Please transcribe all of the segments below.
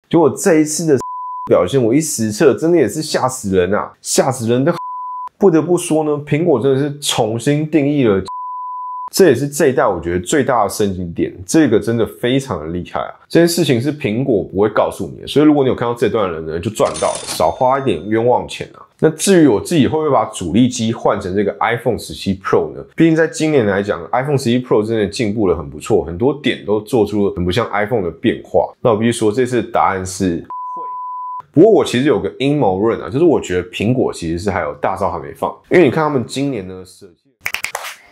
結果這一次的表現，我一實測，真的也是嚇死人啊，嚇死人的。不得不說呢，蘋果真的是重新定義了。這也是這一代我覺得最大的升級點，這個真的非常的厲害啊！這件事情是蘋果不會告訴你的，所以如果你有看到這段的人呢，就賺到了，少花一點冤枉錢啊。那至於我自己會不會把主力機換成這個 iPhone 17 Pro 呢？畢竟在今年來講 ，iPhone 17 Pro 真的進步了很不錯，很多點都做出了很不像 iPhone 的變化。那我必須說，這次的答案是會。不過我其實有個陰謀論啊，就是我覺得蘋果其實是還有大招還沒放，因為你看他們今年呢設計。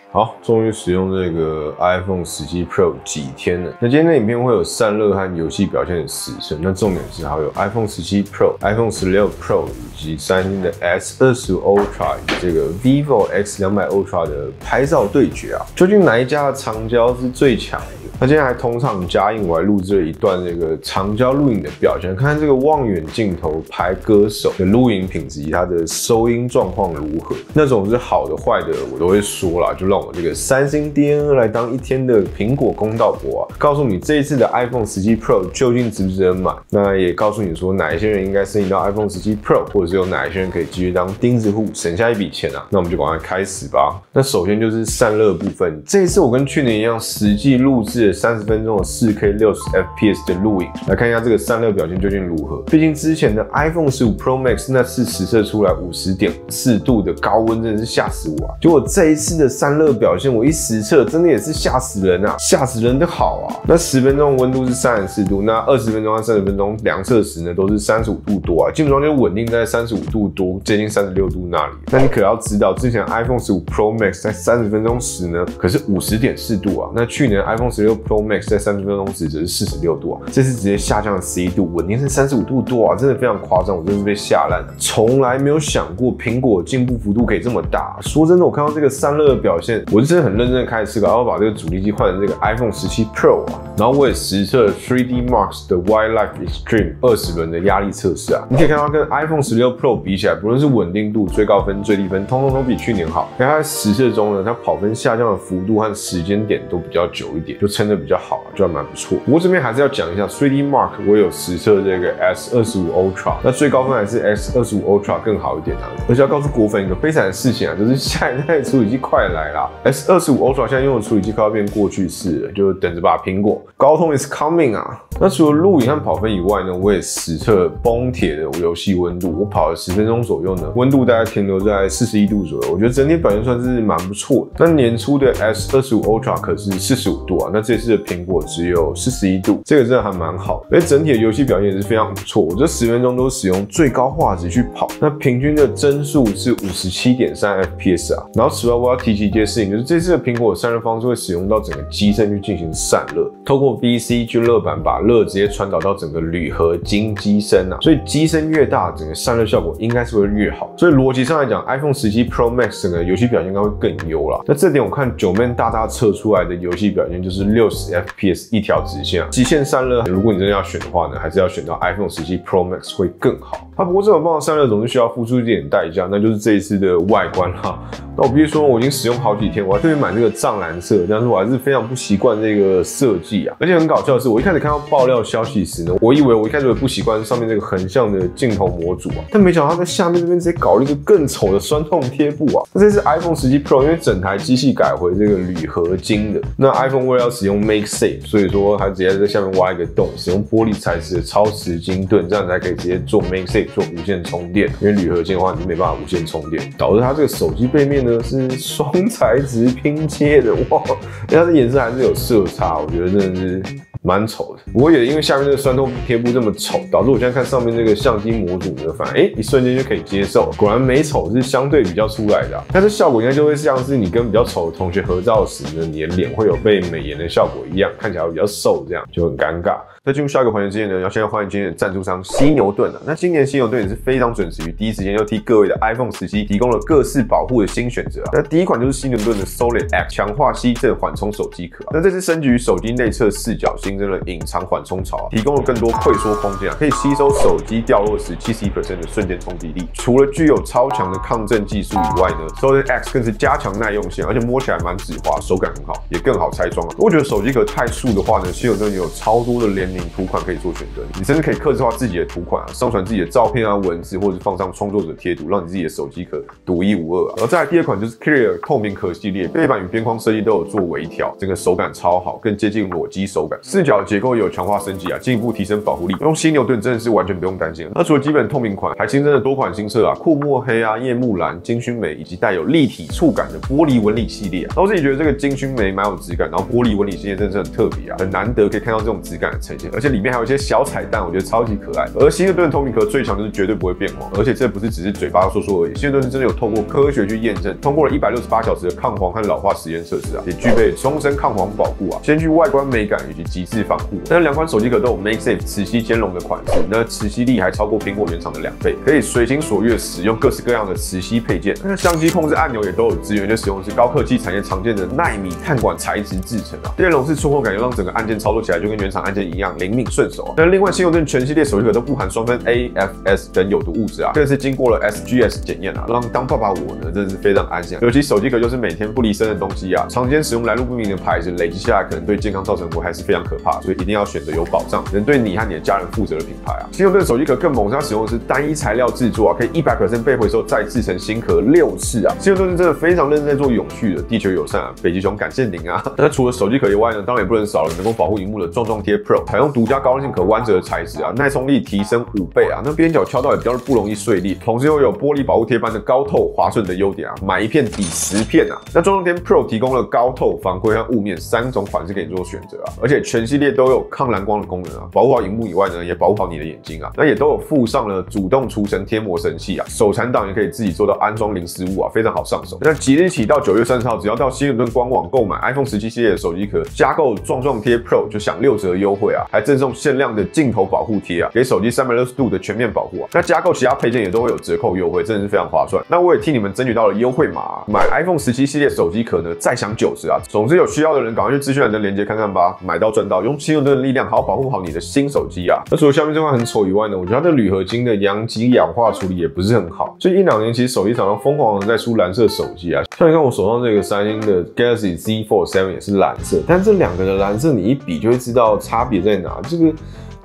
好，終於使用這個 iPhone 17 Pro 幾天了。那今天的影片會有散熱和遊戲表現的實測，那重點是還有 iPhone 17 Pro、iPhone 16 Pro 以及三星的 S25 Ultra 以及這個 Vivo X200 Ultra 的拍照對決啊，究竟哪一家的長焦是最強的？那今天還同場加映，我還錄製了一段這個長焦錄影的表現，看看這個望遠鏡頭拍歌手的錄影品質以及它的收音狀況如何。那種是好的壞的，我都會說啦，就讓我這個三星 DNA 來當一天的蘋果公道伯啊，告訴你這一次的 iPhone 17 Pro 究竟值不值得買。那也告訴你說哪一些人應該升級到 iPhone 17 Pro， 或者是有哪一些人可以繼續當釘子戶，省下一筆錢啊。那我們就趕快開始吧。那首先就是散熱部分，這一次我跟去年一樣，實際錄製了30分鐘的 4K 60fps 的錄影，來看一下這個散熱表現究竟如何。畢竟之前的 iPhone 15 Pro Max 那次實測出來50.4度的高溫，真的是嚇死我啊！結果這一次的散熱表現，我一實測，真的也是嚇死人啊，嚇死人的好啊！那10分鐘的溫度是34度，那20分鐘和30分鐘量測時呢，都是35度多啊，基本上就穩定在35度多，接近36度那裡。那你可要知道，之前 iPhone 15 Pro Max 在30分鐘時呢，可是50.4度啊，那去年 iPhone 16 Pro Max 在30分鐘時只是46度啊，這次直接下降了11度，穩定是35度多啊，真的非常誇張，我真的是被嚇爛了。從來沒有想過蘋果進步幅度可以這麼大。說真的，我看到這個散熱的表現，我是真的很認真的開始思考，要把這個主力機換成這個 iPhone 17 Pro 啊。然後我也實測了 3D Mark 的 Wildlife Extreme 20輪的壓力測試啊，你可以看到跟 iPhone 16 Pro 比起來，不論是穩定度、最高分、最低分，通通都比去年好。因為它在實測中呢，它跑分下降的幅度和時間點都比較久一點，就撐得比較好啊，就還蠻不錯。不過這邊還是要講一下 3D Mark， 我有實測這個 S25 Ultra， 那最高分還是 S25 Ultra 更好一點啊。而且要告訴果粉一個悲慘的事情啊，就是下一代的處理器快來啦 ，S25 Ultra 現在用的處理器快要變過去式了，就等着吧，蘋果。高通 is coming 啊！那除了錄影和跑分以外呢，我也實測崩鐵的遊戲溫度，我跑了10分鐘左右呢，溫度大概停留在41度左右，我覺得整體表現算是蠻不錯的。那年初的 S25 Ultra 可是45度啊，那這次的蘋果只有41度，這個真的還蠻好，而且整體的遊戲表現也是非常不錯。我這10分鐘都使用最高畫質去跑，那平均的帧數是57.3 FPS 啊。然後此外我要提起一件事情，就是這次的蘋果散熱方式會使用到整個機身去進行散熱，透過 VC 聚热板把熱直接傳导到整個鋁合金機身啊，所以機身越大，整個散熱效果應該是會越好。所以邏輯上來講 ，iPhone 17 Pro Max 整個遊戲表現應該會更優啦。那這點我看9man 大大測出來的遊戲表現就是60fps 一條直線啊，極限散熱，如果你真的要選的話呢，還是要選到 iPhone 17 Pro Max 會更好。不過這麼棒的散熱總是需要付出一點代價，那就是這一次的外觀啦。那我必須說，我已經使用好幾天，我還特別買這個藏藍色，但是我還是非常不習慣這個設計啊。而且很搞笑的是，我一開始看到爆料消息時呢，我以為我一開始會不習慣上面這個橫向的鏡頭模組啊，但沒想到它在下面這邊直接搞了一個更醜的酸痛貼布啊。那這次 iPhone 17 Pro 因為整台機器改回這個鋁合金的，那 iPhone 為了要使用 MagSafe， 所以說它直接在下面挖一個洞，使用玻璃材質的超瓷晶盾，這樣才可以直接做 MagSafe 做無線充電。因為鋁合金的話，你沒辦法無線充電，導致它這個手機背面呢是雙材質拼接的，哇！它的顏色還是有色差，我覺得真的是蠻醜的。不過也因為下面這個酸痛貼布這麼醜，導致我現在看上面這個相機模組呢，反而一瞬間就可以接受。果然美醜是相對比較出來的啊，但是效果應該就會像是你跟比較醜的同學合照時呢，你的臉會有被美顏的效果一樣，看起来會比較瘦，這樣就很尷尬。在進入下一個環節之前呢，要先歡迎今天的贊助商犀牛盾啊。那今年犀牛盾也是非常準時於第一時間就替各位的 iPhone 17提供了各式保護的新選擇啊。那第一款就是犀牛盾的 Solid X 強化吸震緩衝手機殼啊。那這次升級於手機內側四角星新增了隱藏緩衝槽，提供了更多潰縮空間可以吸收手機掉落時71% 的瞬間衝擊力。除了具有超強的抗震技術以外呢 ，Snowden X 更是加強耐用性，而且摸起來蠻指滑，手感很好，也更好拆裝。我覺得手機殼太素的話呢，希尔顿也有超多的联名圖款可以做選擇，你甚至可以客製化自己的图款上傳自己的照片文字，或者放上創作者貼圖，讓你自己的手機殼獨一無二。而再來第二款就是 Clear 透明殼系列，背板與邊框設計都有做微調，整個手感超好，更接近裸機手感。視角結構也有強化升級进一步提升保護力。用犀牛盾真的是完全不用擔心。那除了基本透明款，還新增了多款新色庫墨黑夜幕藍、金燻眉以及带有立體觸感的玻璃紋理系列。那我自己覺得這個金燻眉蠻有質感，然後玻璃紋理系列真的是很特別很難得可以看到這種質感的呈現，而且裡面還有一些小彩蛋，我覺得超級可愛。而犀牛盾透明殼最強就是絕對不會變黃，而且這不是只是嘴巴說說而已，犀牛盾是真的有透過科學去驗證，通過了168小時的抗黃和老化實驗測試也具備終身抗黃保護兼具外觀美感以及極致防護。那兩款手機殼都有 MagSafe 磁吸兼容的款式，那磁吸力還超過蘋果原廠的2倍，可以隨心所欲使用各式各樣的磁吸配件。那相機控制按钮也都有支援，就使用的是高科技產業常見的奈米碳管材質製成電容式觸控感，又讓整個按鍵操作起來就跟原廠按鍵一樣靈敏順手。那另外犀牛盾全系列手機殼都不含双酚 AFS 等有毒物質這是經過了 SGS 檢驗讓當爸爸我呢真的是非常安心。尤其手機殼又是每天不離身的東西長間使用来路不明的牌子，累積下来可能對健康造成危害是非常可怕，所以一定要選擇有保障、能對你和你的家人負責的品牌犀牛盾手機殼更猛，它使用的是單一材料制作可以100% 被回收再制成新殼6次犀牛盾是真的非常認真在做永續的、地球友善北極熊感謝您那除了手機殼以外呢，当然也不能少了能夠保護螢幕的撞撞貼 Pro， 採用獨家高韌性可彎折的材質耐衝力提升5倍那邊角敲到也比較不容易碎裂，同時又有玻璃保護貼般的高透滑順的優點買一片抵10片那撞撞貼 Pro 提供了高透、防窺和霧面3種款式可以做選擇而且全系列都有抗藍光的功能保護好螢幕以外呢，也保護好你的眼睛那也都有附上了主動除塵貼膜神器手殘黨也可以自己做到安裝零失誤非常好上手。那即日起到9月30號，只要到犀牛盾官網購買 iPhone 17系列的手機殼，加購撞撞貼 Pro 就享6折優惠還贈送限量的鏡頭保護貼給手機360度的全面保護那加購其他配件也都會有折扣優惠，真的是非常划算。那我也替你們爭取到了優惠碼買 iPhone 17系列手機殼呢，再享90總之有需要的人趕快去資訊欄的鏈接看看吧，買到賺到，用犀牛盾的力量好好保護好你的新手機那除了下面這塊很醜以外呢，我覺得它的鋁合金的陽極氧化處理也不是很好，所以1-2年其實手機廠商瘋狂的在出藍色手機像你看我手上這個三星的 Galaxy Z Fold 7也是藍色，但這2個的藍色你一比就會知道差別在哪，這個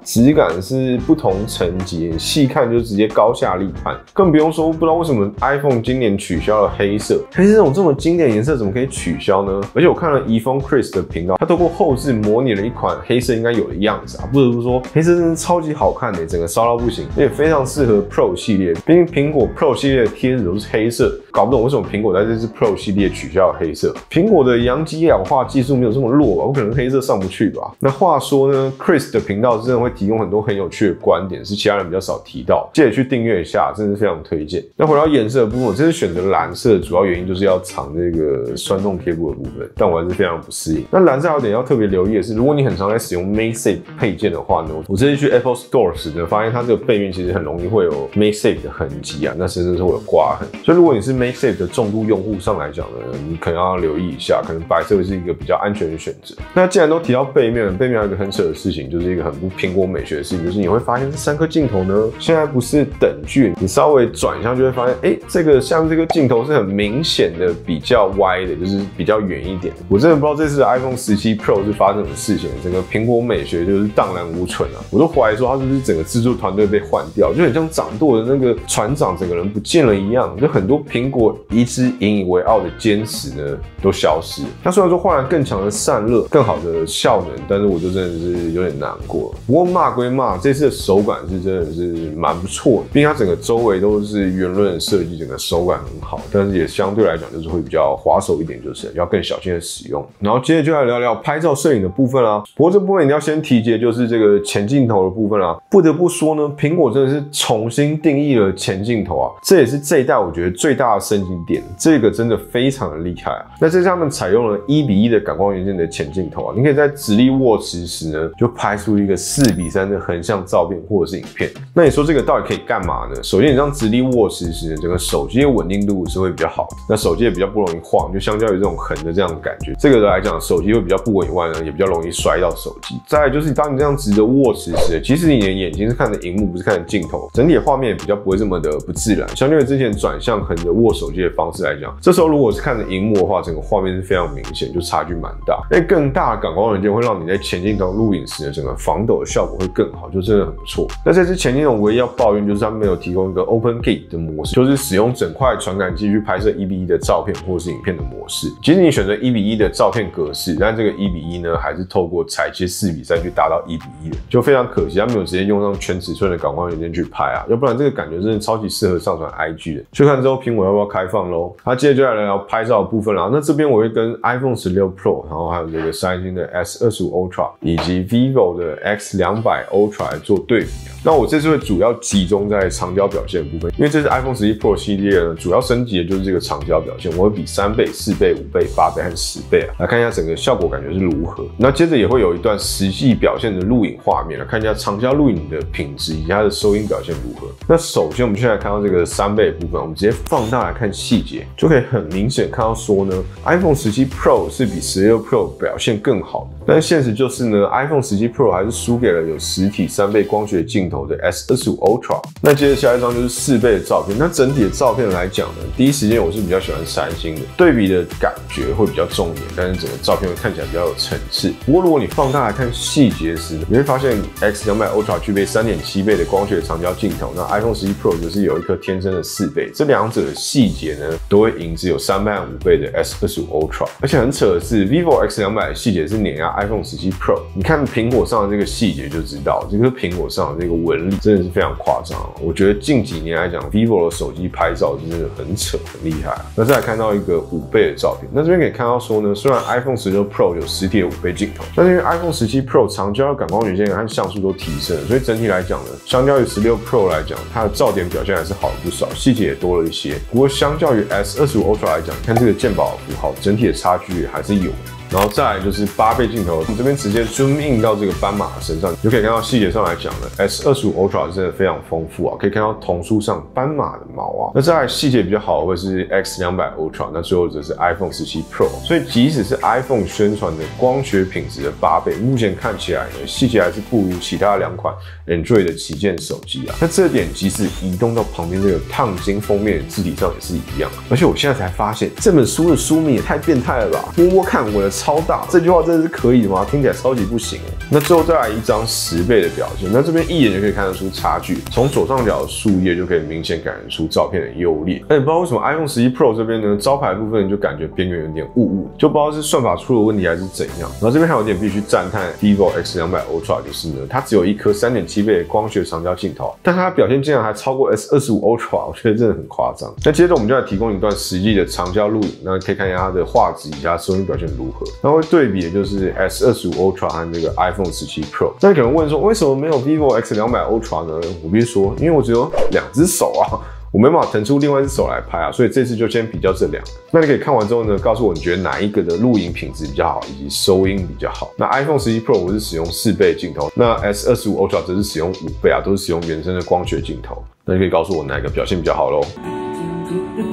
質感是不同層級，細看就直接高下立判，更不用說不知道為什麼 iPhone 今年取消了黑色，黑色這種這麼經典的顏色怎麼可以取消呢？而且我看了宜豐 Chris 的頻道，他透過後製模擬了一款黑色應該有的樣子不得不說黑色真的超級好看整個燒到不行，而且非常適合 Pro 系列，畢竟蘋果 Pro 系列的貼紙都是黑色，搞不懂為什麼蘋果在這次 Pro 系列取消了黑色。蘋果的陽极氧化技術沒有這麼弱吧？我可能黑色上不去吧。那話說呢 ，Chris 的頻道真的會提供很多很有趣的觀點，是其他人比較少提到，記得去訂閱一下，真的是非常推薦。那回到顏色的部分，我這次選擇藍色的主要原因就是要藏這個酸痛貼布的部分，但我還是非常不適應。那藍色還有點要特別留意的是，如果你很常在使用 MagSafe 配件的話呢，我這次去 Apple Store 時呢，發現它這個背面其實很容易會有 MagSafe 的痕跡那甚至是會有刮痕。所以如果你是 MagSafe 的重度用戶上來講呢，你可能要留意一下，可能白色会是一個比較安全的選擇。那既然都提到背面了，背面還有一個很扯的事情，就是一個很不蘋果美學的事情，就是你會發現這3顆鏡頭呢，現在不是等距，你稍微轉一下就會發現，這個下面這個鏡頭是很明顯的比較歪的，就是比較遠一點。我真的不知道這次的 iPhone 17 Pro 是發生什麼事情，整個蘋果美學就是蕩然無存我都懷疑說它是不是整個製作團隊被換掉，就很像掌舵的那個船長整個人不見了一樣，就很多蘋果一直引以為傲的堅持呢都消失了。它雖然說換了更強的散熱、更好的效能，但是我就真的是有點難過。不過罵歸罵，這次的手感是真的是蠻不錯的，畢竟它整個周圍都是圓潤的設計，整個手感很好，但是也相對來講就是會比較滑手一點，就是要更小心的使用。然後接着就來聊聊拍照攝影的部分啦。不過這部分一定要先提及的就是這個前鏡頭的部分啦。不得不說呢，蘋果真的是重新定義了前鏡頭這也是這一代我覺得最大的升級點，這個真的非常的厲害那這次他們採用了1:1的感光元件的前鏡頭你可以在直立握持時呢，就拍出一個4:1 4:3的橫向照片或者是影片。那你說這個到底可以幹嘛呢？首先，你這樣直立握持时，整個手機的穩定度是会比較好的，那手机也比较不容易晃，就相較于這種橫的這樣的感覺，這個來講手機會比較不穩以外呢，也比較容易摔到手機。再來就是當你這樣直着握持时，其實你的眼睛是看着熒幕，不是看着鏡頭，整體的畫面也比較不会這麼的不自然。相對於之前轉向橫着握手機的方式來講，這時候如果是看着熒幕的話，整個畫面是非常明顯，就差距蠻大。那更大的感光元件會讓你在前鏡頭錄影時的整個防抖的效果會更好，就真的很不錯。那這支前鏡頭唯一要抱怨就是它沒有提供一個 Open Gate 的模式，就是使用整塊傳感器去拍攝1:1的照片或是影片的模式。即使你選擇1:1的照片格式，但這個1:1呢，還是透過裁切4:3去達到1:1的，就非常可惜，它沒有直接用上全尺寸的感光元件去拍啊，要不然這個感覺真的超級適合上傳 IG 的。就看之後蘋果要不要開放咯。那接着就來聊拍照的部分啦。那這邊我會跟 iPhone 16 Pro， 然後還有這個三星的 S25 Ultra 以及 Vivo 的 X200 Ultra 來做对比啊。那我这次会主要集中在長焦表現的部分，因為這次 iPhone 11 Pro 系列呢，主要升級的就是這個長焦表現，我會比3倍、4倍、5倍、8倍和10倍啊，來看一下整個效果感覺是如何。那接着也會有一段實際表現的錄影畫面，來看一下長焦錄影的品質以及它的收音表現如何。那首先我們現在看到這個3倍的部分，我們直接放大來看細節，就可以很明顯看到說呢 ，iPhone 17 Pro 是比16 Pro 表現更好的。但現實就是呢 ，iPhone 17 Pro 還是輸給了有實體3倍光學鏡頭的 S25 Ultra。那接着下一張就是4倍的照片。那整體的照片來講呢，第一時間我是比較喜歡三星的，對比的感覺會比較重一點，但是整個照片會看起來比較有層次。不過如果你放大來看細節時，你會發現 X200 Ultra 具備 3.7 倍的光學長焦鏡頭，那 iPhone 11 Pro 則是有一顆天生的4倍。這兩者的細節呢，都會贏只有3倍和5倍的 S25 Ultra。而且很扯的是 ，Vivo X200 的細節是碾壓 iPhone 17 Pro。你看蘋果上的這個細節就知道，這個蘋果上的這個紋理真的是非常誇張。我覺得近幾年來講 ，Vivo 的手機拍照真的很扯，很厲害。那再來看到一個5倍的照片，那這邊可以看到說呢，雖然 iPhone 16 Pro 有實體的5倍鏡頭，但是因為 iPhone 17 Pro 長焦感光元件和像素都提升了，所以整體來講呢，相較於16 Pro 來講，它的噪點表現還是好了不少，細節也多了一些。不過相較於 S25 Ultra 來講，看這個健保符號，整體的差距還是有的。然後再來就是8倍鏡頭，我們這邊直接 zoom in 到這個斑馬的身上，你就可以看到細節上來講呢 ，S25 Ultra 真的非常豐富啊，可以看到瞳書上斑馬的毛啊。那再來細節比較好的會是 X200 Ultra， 那最後則是 iPhone 17 Pro。所以即使是 iPhone 宣傳的光學品質的8倍，目前看起來呢，細節還是不如其他2款 Android 的旗艦手機啊。那這點即使移動到旁邊這個燙金封面的字體上也是一樣。而且我現在才發現，這本書的書名也太變態了吧！摸摸看我的超大，這句話真的是可以的嗎？听起來超級不行欸。那最後再來一張10倍的表現，那這邊一眼就可以看得出差距，從左上角的樹葉就可以明顯感覺出照片的優劣。那你不知道為什麼 iPhone 11 Pro 這邊呢，招牌部分就感覺邊緣有點霧霧，就不知道是算法出了問題還是怎樣。然後這邊還有點必須讚嘆 Vivo X200 Ultra， 就是呢，它只有一顆 3.7 倍的光學長焦鏡頭，但它的表現竟然還超過 S25 Ultra， 我覺得真的很誇張。那接着我們就來提供一段實際的長焦錄影，那可以看一下它的畫質以及它收音表現如何。然後對比的就是 S25 Ultra 和這個 iPhone 17 Pro。那你可能問說，為什麼沒有 Vivo X200 Ultra 呢？我必須說，因為我只有2隻手啊，我沒辦法騰出另外一隻手來拍啊，所以這次就先比較這2個。那你可以看完之後呢，告訴我你覺得哪一個的錄影品質比較好，以及收音比較好。那 iPhone 11 Pro 我是使用4倍鏡頭，那 S25 Ultra 則是使用5倍啊，都是使用原生的光學鏡頭。那你可以告訴我哪一個表現比較好咯。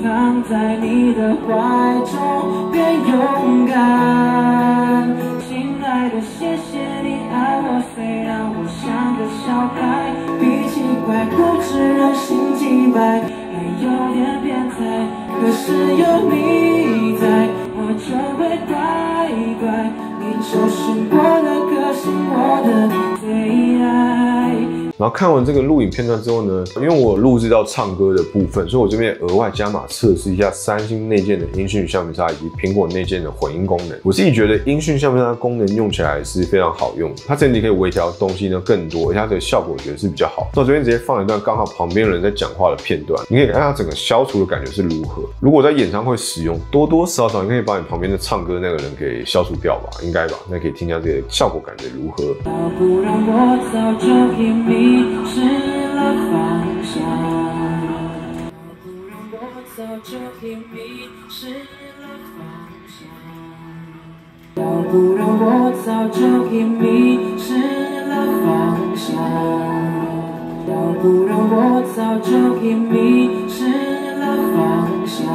躺在你的懷中變勇敢，親愛的謝謝你愛我，雖然我像個小孩，脾氣怪固執人心機白，還有點變態，可是有你在我就會乖乖，你就是我的個性，我的最愛。然後看完這個錄影片段之後呢，因為我錄製到唱歌的部分，所以我這邊額外加碼測試一下三星內建的音訊橡皮擦以及蘋果內建的混音功能。我自己覺得音訊橡皮擦功能用起來是非常好用的，它整體可以微調的東西呢更多，而且它的效果我覺得是比較好。那我這邊直接放一段剛好旁邊人在講話的片段，你可以看它整個消除的感覺是如何。如果在演唱會使用，多多少少你可以把你旁邊的唱歌那個人給消除掉吧，應該吧？那可以聽一下這個效果感覺如何。不讓我早就迷失了方向，不讓我早就迷失了方向，要不讓我早就迷失了方向。向，要不然我早就已迷失了方向。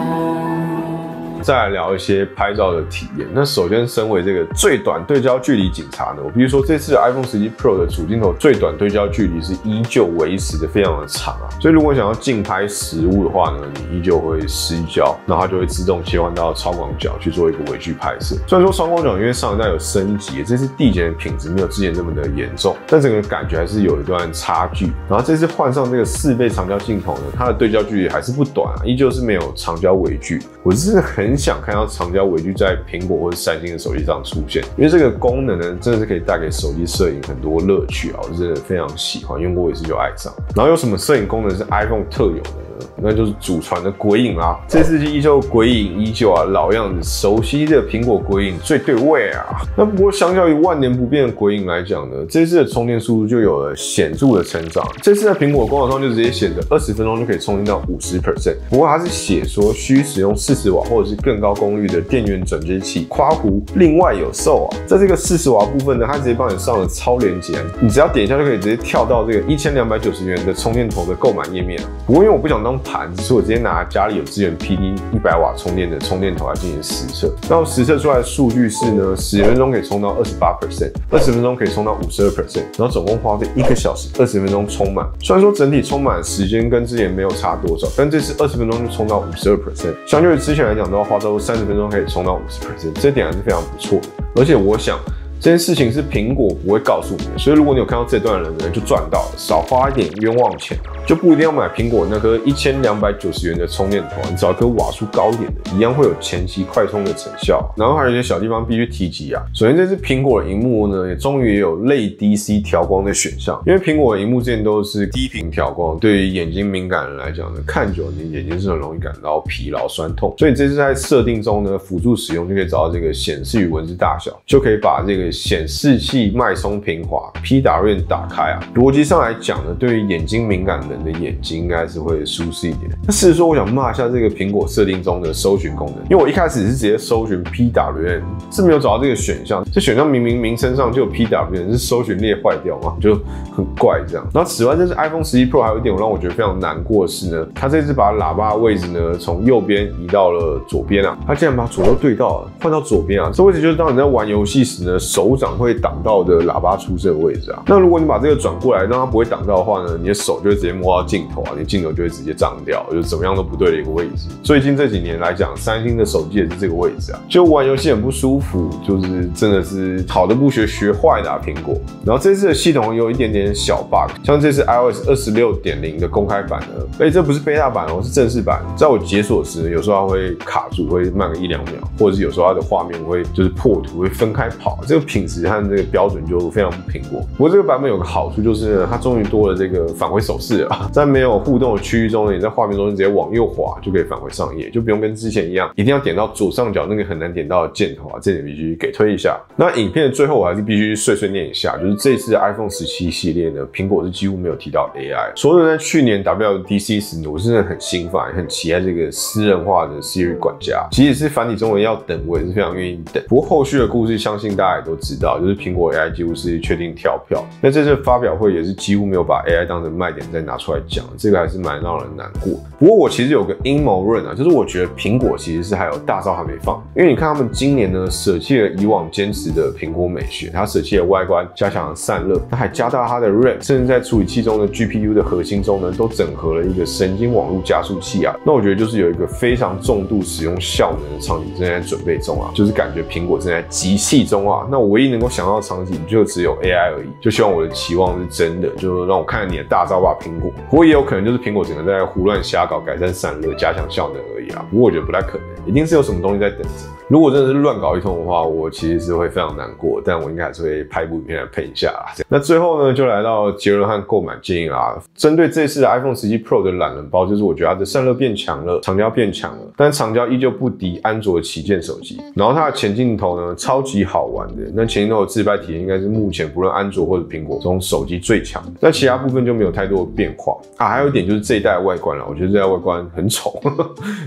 再來聊一些拍照的體驗。那首先，身為这個最短對焦距離警察呢，我必須說這次的 iPhone 17 Pro 的主鏡頭最短對焦距離是依舊維持的非常的長啊。所以如果想要近拍實物的話呢，你依舊會失焦，然後它就會自動切換到超廣角去做一個微距拍攝。雖然說超廣角因為上一代有升級，這次遞減的品質沒有之前這麼的嚴重，但整個感覺還是有一段差距。然後這次換上這個4倍長焦鏡頭呢，它的對焦距離還是不短啊，依舊是沒有長焦微距。我真的很想看到長焦微距在蘋果或者三星的手機上出現，因為這個功能呢，真的是可以帶給手機攝影很多樂趣啊！我真的非常喜歡，用過一次就愛上。然後有什麼攝影功能是 iPhone 特有的呢？那就是祖傳的鬼影啦。這次依舊鬼影依舊啊，老樣子，熟悉的蘋果鬼影最對味啊。那不過相較於萬年不變的鬼影來講呢，這次的充電速度就有了顯著的成長。這次在蘋果官網上就直接顯得20分鐘就可以充電到50%，不過它是寫說需使用40瓦或者是更高功率的電源轉接器，括弧另外有售啊。在這個40瓦部分呢，它直接幫你上了超連結，你只要點一下就可以直接跳到這個1290元的充電頭的購買頁面。不過因為我不想當盤子，所以我直接拿家裡有支援 PD 100瓦充電的充電頭來進行實測。然後實測出來的數據是呢，10分鐘可以充到28%，20分鐘可以充到52%，然後總共花費1個小時20分鐘充滿。雖然說整體充滿時間跟之前沒有差多少，但這次20分鐘就充到52%，相對於之前來講都要花到30分鐘可以充到50%，這點還是非常不錯的。而且我想，這件事情是蘋果不會告訴你的，所以如果你有看到這段的人呢，就賺到了，少花一點冤枉錢，就不一定要買蘋果那顆1290元的充電頭，你找一顆瓦數高一點的，一樣會有前期快充的成效。然後還有一些小地方必須提及啊，首先這次蘋果的熒幕呢，也終於有類 DC 調光的選項，因為蘋果的熒幕之前都是低頻調光，對於眼睛敏感人來講呢，看久你眼睛是很容易感到疲勞酸痛，所以這次在設定中呢，輔助使用就可以找到這個顯示與文字大小，就可以把這個顯示器脈衝平滑 PWM 打開啊。邏輯上來講呢，對於眼睛敏感人的眼睛應該是會舒適一點。那事實說，我想罵一下這個蘋果設定中的搜尋功能，因為我一開始是直接搜尋 PWM， 是沒有找到這個選項。這選項明明名稱上就有 PWM， 是搜尋列壞掉嘛，就很怪這樣。然後此外，這是 iPhone 11 Pro 還有一點讓我覺得非常難過的是呢，它這次把喇叭的位置呢從右邊移到了左邊啊，它竟然把左右對到了，換到左邊啊。這位置就是當你在玩遊戲時呢，手掌會擋到的喇叭出聲的位置啊。那如果你把這個轉過來，讓它不會擋到的話呢，你的手就會直接摸到鏡頭啊，你鏡頭就會直接髒掉，就是怎麼樣都不對的一個位置。最近這幾年來講，三星的手機也是這個位置啊，就玩遊戲很不舒服，就是真的是好的不學，學壞的啊，蘋果。然後這次的系統有一點點小 bug， 像這次 iOS 26.0 的公開版呢，這不是 beta 版哦，是正式版。在我解鎖時，有時候它會卡住，會慢個1-2秒，或者是有時候它的畫面會就是破圖，會分開跑。這個品質和這個標準就非常不蘋果。不過這個版本有個好處就是呢，它終於多了這個返回手勢了，在沒有互動的區域中呢，你在畫面中直接往右滑就可以返回上頁，就不用跟之前一樣，一定要點到左上角那個很難點到的箭頭啊，這點必須給推一下。那影片的最後我還是必須碎碎念一下，就是這次的 iPhone 17系列呢，蘋果是幾乎沒有提到 AI。說真的，在去年 WWDC 時呢，我是真的很興奮，也很期待這個私人化的 Siri 管家，即使是繁體中文要等，我也是非常願意等。不過後續的故事相信大家也都知道，就是蘋果 AI 幾乎是確定跳票。那這次發表會也是幾乎沒有把 AI 當成賣點再拿出來講，這個還是蠻讓人難過。不過我其實有個陰謀論啊，就是我覺得蘋果其實是還有大招還沒放，因為你看他們今年呢捨棄了以往堅持的蘋果美學，它捨棄了外觀，加強了散熱，它還加大它的 RAM， 甚至在處理器中的 GPU 的核心中呢都整合了一個神經網絡加速器啊。那我覺得就是有一個非常重度使用效能的場景正在準備中啊，就是感覺蘋果正在集氣中啊。那我唯一能夠想到的場景就只有 AI 而已，就希望我的期望是真的，就讓我看看你的大招吧，蘋果。不過也有可能就是蘋果整個在胡亂瞎搞，改善散熱，加強效能而已啊。不過我覺得不太可能，一定是有什麼東西在等着。如果真的是亂搞一通的話，我其實是會非常難過，但我應該還是會拍一部影片來噴一下啦。那最後呢，就來到結論和購買建議啦。針對這次的 iPhone 17 Pro 的懶人包，就是我覺得它的散熱變強了，長焦變強了，但長焦依舊不敵安卓的旗艦手機。然後它的前鏡頭呢，超級好玩的，那前鏡頭的自拍體驗應該是目前不論安卓或者蘋果中手機最強的。那其他部分就沒有太多的變化啊。還有一點就是這一代的外觀啦，我覺得這代外觀很醜，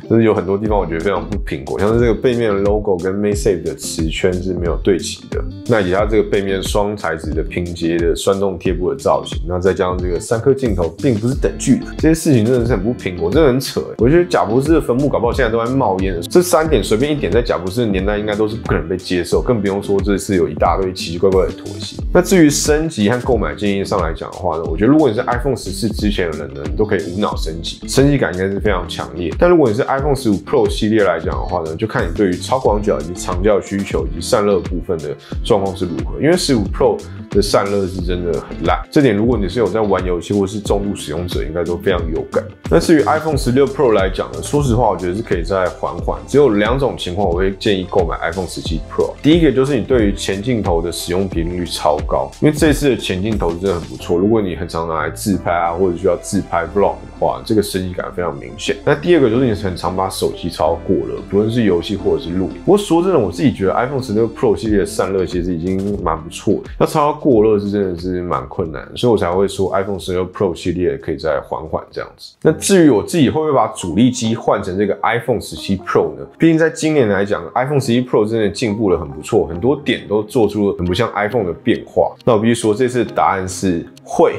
就是有很多地方我覺得非常不蘋果，像是這個背面的 logo 跟 MagSafe 的磁圈是沒有對齊的。那以及它這個背面雙材質的拼接的酸洞貼布的造型，那再加上這個3顆鏡頭並不是等距的，這些事情真的是很不蘋果，真的很扯。我覺得賈伯斯的墳墓搞不好現在都在冒煙了。這3點隨便一點在賈伯斯的年代應該都是不可能被接受，更不用說這次有一大堆奇奇怪怪的妥協。那至於升級和購買建議上來講的話呢，我覺得如果你是 iPhone 14之前的人呢，你都可以無腦升級，升級感應該是非常強烈。但如果你是 iPhone 15 Pro 系列來講的話呢，就看你對於超廣角以及長焦需求以及散熱部分的狀況是如何。因為15 Pro 的散熱是真的很爛，這點如果你是有在玩遊戲或是重度使用者，應該都非常有感。那至於 iPhone 16 Pro 來講呢，說實話，我覺得是可以再緩緩。只有2種情況我會建議購買 iPhone 17 Pro。第一個就是你對於前鏡頭的使用頻率超高，因為這次的前鏡頭是真的很不錯。如果你很常拿來自拍啊，或者需要自拍 vlog 的話，這個升級感非常明顯。那第二個就是你很常把手機超過熱，不論是遊戲或者是錄影。不過說真的，我自己覺得 iPhone 16 Pro 系列的散熱其實已經蠻不錯的，要超到過熱是真的是蠻困難的，所以我才會說 iPhone 16 Pro 系列可以再緩緩這樣子。那至於我自己會不會把主力機換成這個 iPhone 17 Pro 呢？畢竟在今年來講 ，iPhone 17 Pro 真的進步了很不錯，很多點都做出了很不像 iPhone 的变化。那我必須說，這次的答案是會。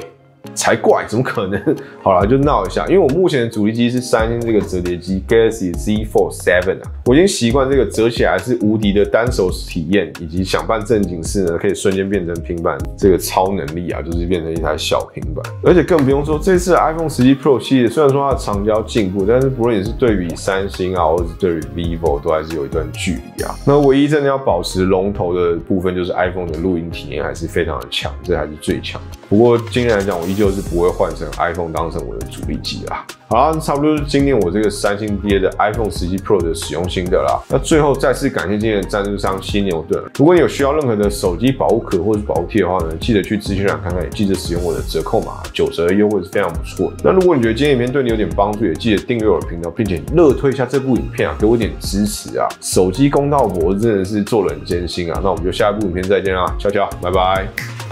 才怪，怎麼可能？好啦，就鬧一下，因為我目前的主力機是三星這個折疊機 Galaxy Z Fold 7啊，我已經習慣這個折起來是無敵的單手體驗，以及想辦正經事呢，可以瞬間變成平板這個超能力啊，就是變成一台小平板。而且更不用說，這次的 iPhone 17 Pro 系列雖然說它的長焦進步，但是不論你是對比三星啊，或者是對比 Vivo， 都還是有一段距離啊。那唯一真的要保持龍頭的部分，就是 iPhone 的錄音體驗還是非常的強，這還是最強。不過今年來講，我依舊是不會換成 iPhone 當成我的主力機啦。好啦，差不多就是今年我這個三星爹的 iPhone 17 Pro 的使用心得啦。那最後再次感謝今天的贊助商犀牛盾。如果你有需要任何的手機保護殼或是保護貼的話呢，記得去資訊欄看看，也記得使用我的折扣碼9折的優惠是非常不錯的。那如果你覺得今天影片對你有點幫助，也記得訂閱我的頻道，並且熱推一下這部影片啊，給我一點支持啊。手機公道伯真的是做得很艱辛啊。那我們就下一部影片再見啦，悄悄，拜拜。